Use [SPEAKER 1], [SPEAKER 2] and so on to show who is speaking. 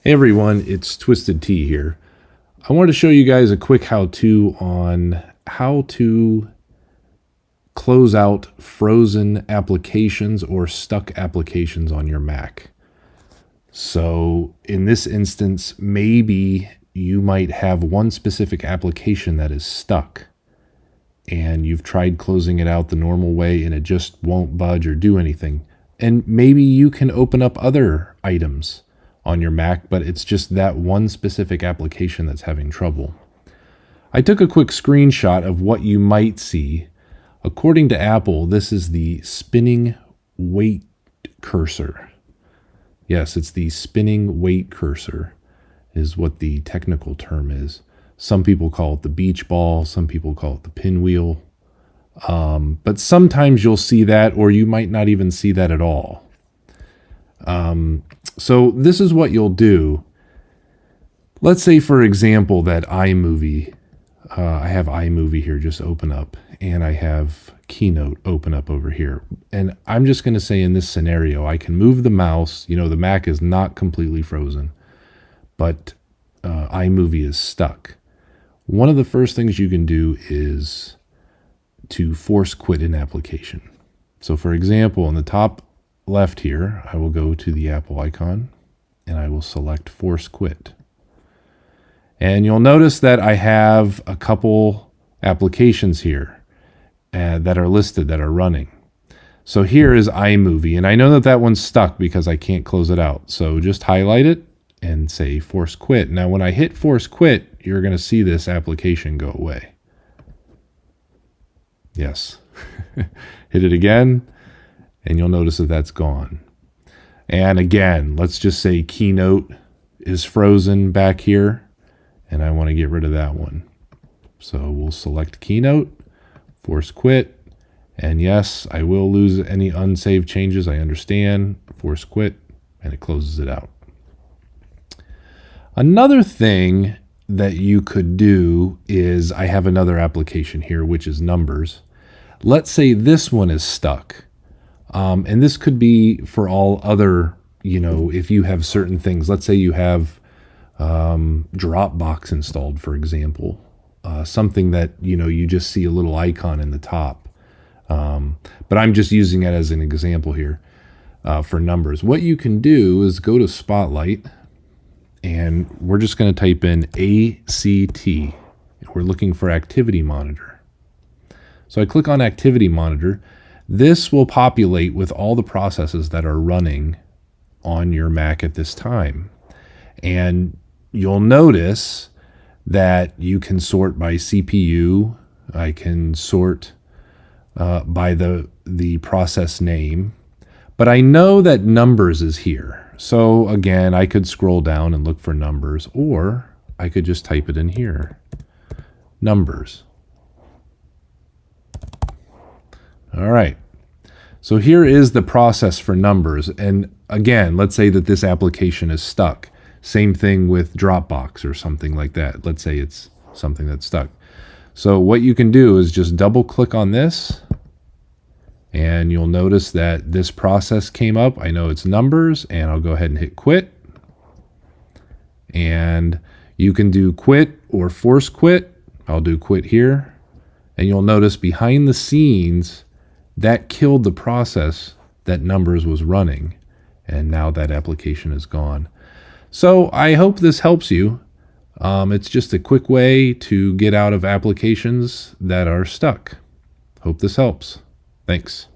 [SPEAKER 1] Hey everyone, it's Twisted Tea here. I wanted to show you guys a quick how-to on how to close out frozen applications or stuck applications on your Mac. So in this instance, maybe you might have one specific application that is stuck and you've tried closing it out the normal way and it just won't budge or do anything. And maybe you can open up other items on your Mac, but it's just that one specific application that's having trouble. I took a quick screenshot of what you might see. According to Apple, this is the spinning weight cursor. Yes, it's the spinning weight cursor is what the technical term is. Some people call it the beach ball, some people call it the pinwheel. But sometimes you'll see that, or you might not even see that at all. So this is what you'll do. Let's say, for example, that iMovie, I have iMovie here just open up, and I have Keynote open up over here. And I'm just going to say in this scenario, I can move the mouse. You know, the Mac is not completely frozen, but iMovie is stuck. One of the first things you can do is to force quit an application. So for example, in the top left here, I will go to the Apple icon and I will select force quit. And you'll notice that I have a couple applications here that are listed that are running. So here is iMovie, and I know that that one's stuck because I can't close it out. So just highlight it and say force quit. Now when I hit force quit, you're going to see this application go away. Yes. Hit it again, and you'll notice that that's gone. And again, let's just say Keynote is frozen back here, and I want to get rid of that one. So we'll select Keynote, force quit, and yes, I will lose any unsaved changes, I understand. Force quit, and it closes it out. Another thing that you could do is, I have another application here, which is Numbers. Let's say this one is stuck. And this could be for all other, if you have certain things. Let's say you have Dropbox installed, for example. Something that, you just see a little icon in the top. But I'm just using it as an example here for Numbers. What you can do is go to Spotlight, and we're just going to type in ACT. We're looking for Activity Monitor. So I click on Activity Monitor. This will populate with all the processes that are running on your Mac at this time. And you'll notice that you can sort by CPU. I can sort by the process name. But I know that Numbers is here. So again, I could scroll down and look for Numbers, or I could just type it in here. Numbers. All right. So here is the process for Numbers. And again, let's say that this application is stuck. Same thing with Dropbox or something like that. Let's say it's something that's stuck. So what you can do is just double click on this, and you'll notice that this process came up. I know it's Numbers, and I'll go ahead and hit quit. And you can do quit or force quit. I'll do quit here. And you'll notice behind the scenes, that killed the process that Numbers was running. And now that application is gone. So I hope this helps you. It's just a quick way to get out of applications that are stuck. Hope this helps. Thanks.